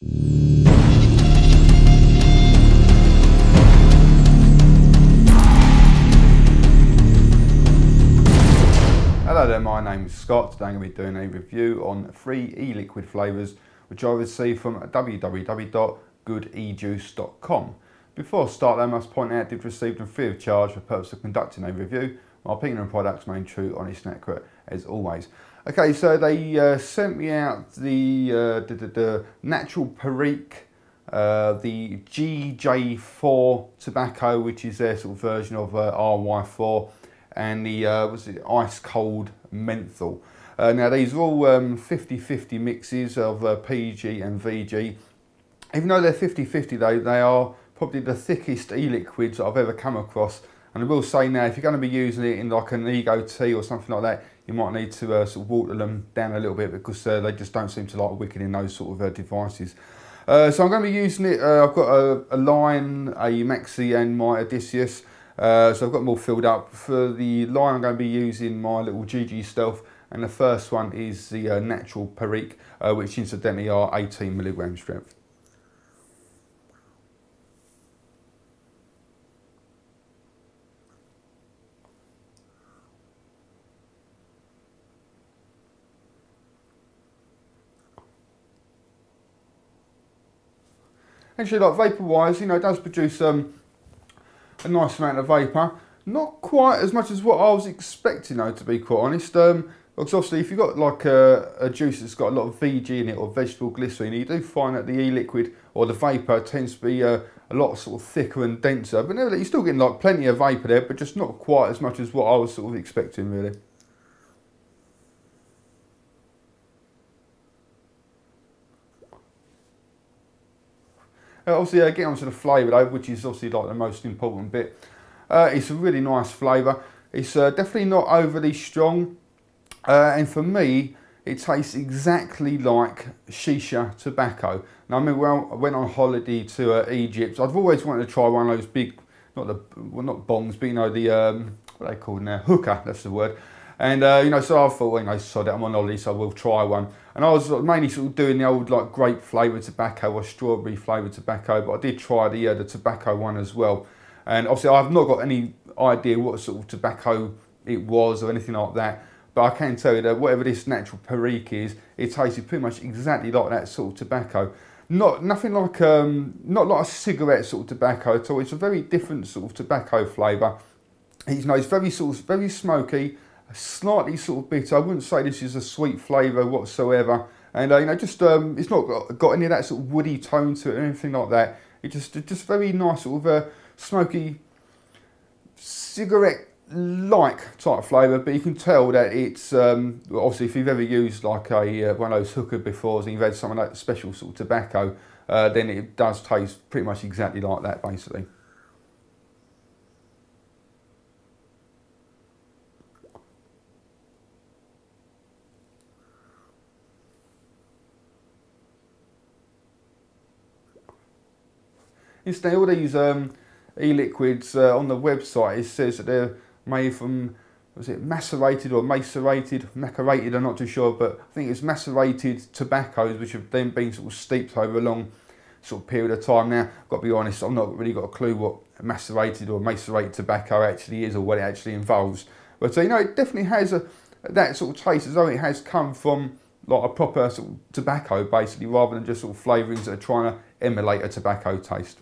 Hello there, my name is Scott. Today I'm going to be doing a review on 3 e-liquid flavours which I received from www.goodejuice.com. Before I start though, I must point out I did receive them free of charge for the purpose of conducting a review. My opinion on products remain true, honest and accurate as always. Okay, so they sent me out the Natural Perique, the GJ4 tobacco, which is their sort of version of RY4, and the was it ice cold menthol. Now these are all 50-50 mixes of PG and VG. Even though they're 50-50 though, they are probably the thickest e-liquids that I've ever come across. And I will say now, if you're going to be using it in like an ego tea or something like that, you might need to sort of water them down a little bit, because they just don't seem to like wicked in those sort of devices. So I'm going to be using it. I've got a line, a Maxi and my Odysseus. So I've got them all filled up. For the line I'm going to be using my little GG Stealth, and the first one is the Natural Perique, which incidentally are 18mg strength. Actually, like vapour wise, you know, it does produce a nice amount of vapour. Not quite as much as what I was expecting though, to be quite honest. Because obviously if you've got like a juice that's got a lot of VG in it, or vegetable glycerine, you do find that the e-liquid or the vapour tends to be a lot sort of thicker and denser. But nevertheless, you're still getting like plenty of vapour there, but just not quite as much as what I was sort of expecting really. Obviously, getting onto the flavour though, which is obviously like the most important bit. It's a really nice flavour. It's definitely not overly strong, and for me, it tastes exactly like shisha tobacco. Now, I mean, when I went on holiday to Egypt, I've always wanted to try one of those big, not bongs, but you know, the what are they called now? Hookah, that's the word. And you know, so I thought, well, you know, sod it, I'm on holiday, so I will try one. And I was mainly sort of doing the old like grape flavoured tobacco or strawberry flavoured tobacco, but I did try the tobacco one as well. And obviously, I've not got any idea what sort of tobacco it was or anything like that. But I can tell you that whatever this Natural Perique is, it tasted pretty much exactly like that sort of tobacco. Nothing like not like a cigarette sort of tobacco at all. It's a very different sort of tobacco flavour. You know, it's very sort of very smoky, slightly sort of bitter. I wouldn't say this is a sweet flavour whatsoever. And you know, just it's not got any of that sort of woody tone to it or anything like that. It's just very nice sort of smoky cigarette-like type flavour, but you can tell that it's obviously if you've ever used like a one of those hookah before and you've had some of that special sort of tobacco, then it does taste pretty much exactly like that basically. Instead, all these e-liquids on the website, it says that they're made from, was it macerated or macerated? Macerated, I'm not too sure, but I think it's macerated tobaccos which have then been sort of steeped over a long sort of period of time. Now, I've got to be honest, I've not really got a clue what macerated or macerated tobacco actually is or what it actually involves. But you know, it definitely has that sort of taste as though it has come from like a proper sort of tobacco basically, rather than just sort of flavourings that are trying to emulate a tobacco taste.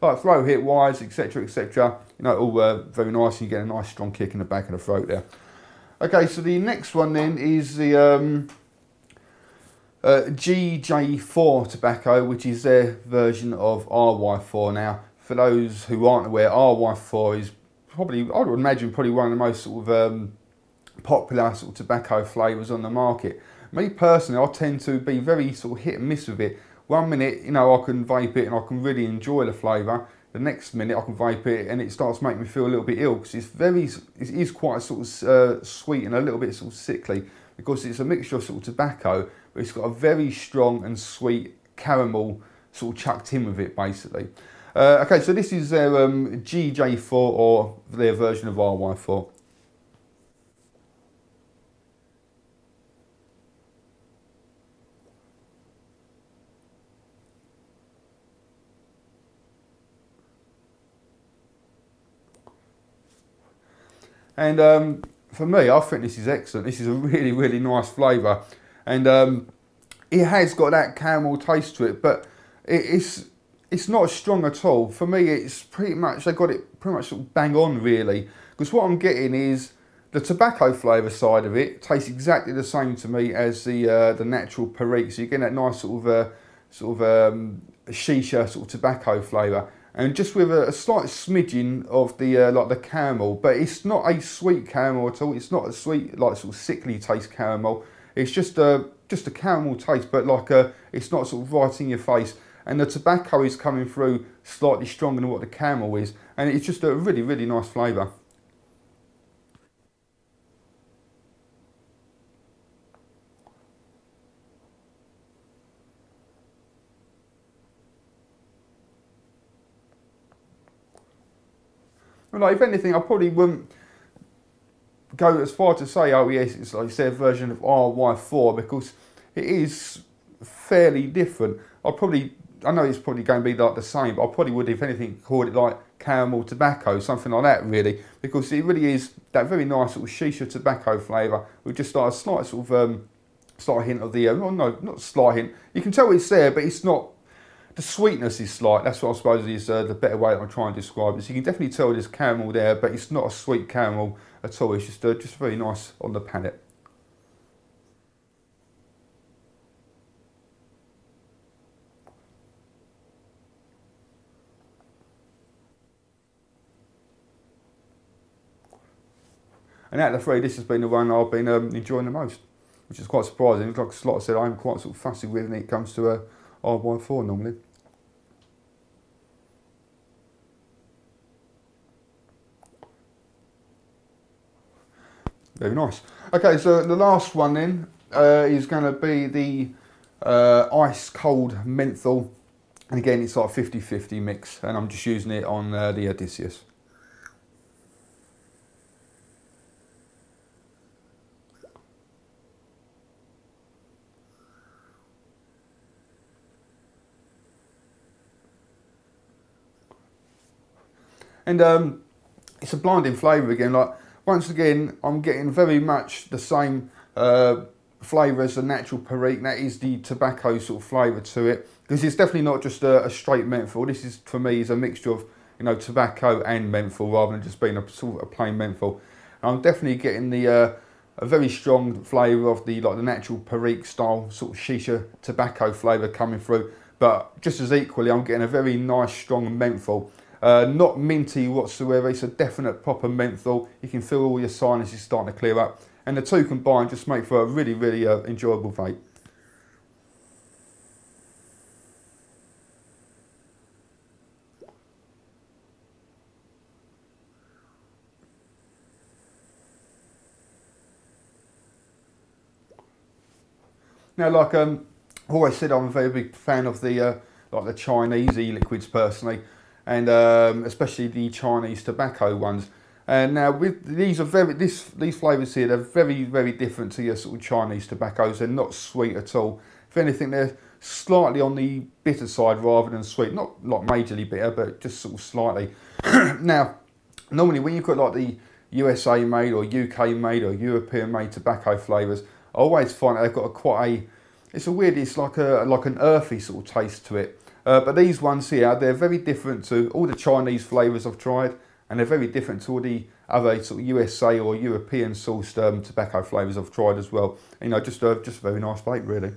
Like throat hit wise, etc, etc, you know, all very nice. You get a nice strong kick in the back of the throat there. Okay, so the next one then is the GJ4 tobacco, which is their version of RY4. Now, for those who aren't aware, RY4 is probably, I would imagine, probably one of the most sort of popular sort of tobacco flavours on the market. Me personally, I tend to be very sort of hit and miss with it. One minute, you know, I can vape it and I can really enjoy the flavour. The next minute I can vape it and it starts making me feel a little bit ill, because it is quite sort of sweet and a little bit sort of sickly, because it's a mixture of sort of tobacco, but it's got a very strong and sweet caramel sort of chucked in with it basically. Okay, so this is their GJ4 or their version of RY4. And for me, I think this is excellent. This is a really, really nice flavour. And it has got that caramel taste to it, but it's not strong at all. For me, it's pretty much, they got it pretty much sort of bang on, really. Because what I'm getting is the tobacco flavour side of it tastes exactly the same to me as the natural Perique. So you're getting that nice sort of shisha sort of tobacco flavour, and just with a slight smidgen of the like the caramel, but it's not a sweet caramel at all. It's not a sweet, like sort of sickly taste caramel. It's just a caramel taste, but like it's not sort of right in your face. And the tobacco is coming through slightly stronger than what the caramel is, and it's just a really, really nice flavour. Well, like, if anything, I probably wouldn't go as far to say, oh yes, it's like their version of RY4, because it is fairly different. I know it's probably going to be like the same, but I probably would, if anything, call it like caramel tobacco, something like that, really, because it really is that very nice sort of shisha tobacco flavour with just like a slight sort of slight hint of the well, no, not slight hint. You can tell it's there, but it's not. The sweetness is slight. That's what I suppose is the better way that I'm trying to describe it. So you can definitely tell there's caramel there, but it's not a sweet caramel at all. It's just very nice on the palate. And out of the three, this has been the one I've been enjoying the most, which is quite surprising. Like I said, I'm quite sort of fussy with when it comes to RY4 normally. Very nice. Okay, so the last one then is going to be the ice cold menthol. And again, it's like a 50-50 mix, and I'm just using it on the Odysseus. And it's a blinding flavour again. Like, once again, I'm getting very much the same flavour as the natural Perique. That is the tobacco sort of flavour to it, because it's definitely not just a straight menthol. This is, for me, is a mixture of, you know, tobacco and menthol rather than just being a sort of a plain menthol. And I'm definitely getting the a very strong flavour of the like the natural Perique style sort of shisha tobacco flavour coming through, but just as equally, I'm getting a very nice strong menthol. Not minty whatsoever. It's a definite proper menthol. You can feel all your sinuses starting to clear up, and the two combined just make for a really, really enjoyable vape. Now, like I've always said, I'm a very big fan of the like the Chinese e-liquids personally, and especially the Chinese tobacco ones. And now with these these flavours here, they're very, very different to your sort of Chinese tobaccos. They're not sweet at all. If anything, they're slightly on the bitter side rather than sweet. Not like majorly bitter, but just sort of slightly. Now, normally when you've got like the USA made or UK made or European made tobacco flavours, I always find that they've got it's like an earthy sort of taste to it. But these ones here, they're very different to all the Chinese flavours I've tried, and they're very different to all the other sort of USA or European sourced tobacco flavours I've tried as well. You know, just a very nice vape really,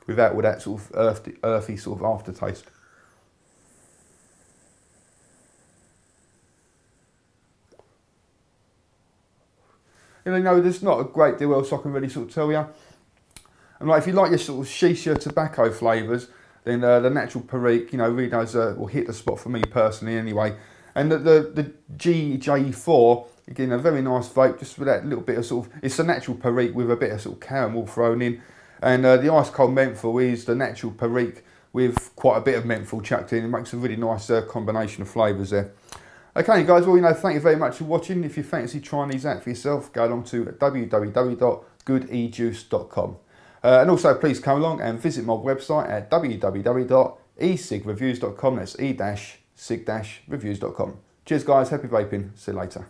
without all that sort of earthy sort of aftertaste. You know, there's not a great deal else I can really sort of tell you. And like, if you like your sort of shisha tobacco flavours, then the natural Perique, you know, really does will hit the spot for me personally anyway. And the GJ4, again, a very nice vape, just with that little bit of sort of, it's a natural Perique with a bit of sort of caramel thrown in. And the ice cold menthol is the natural Perique with quite a bit of menthol chucked in. It makes a really nice combination of flavours there. Okay guys, well, thank you very much for watching. If you fancy trying these out for yourself, go along to www.goodejuice.com. And also please come along and visit my website at www.e-cig-reviews.com. That's e-cig-reviews.com. Cheers guys, happy vaping, see you later.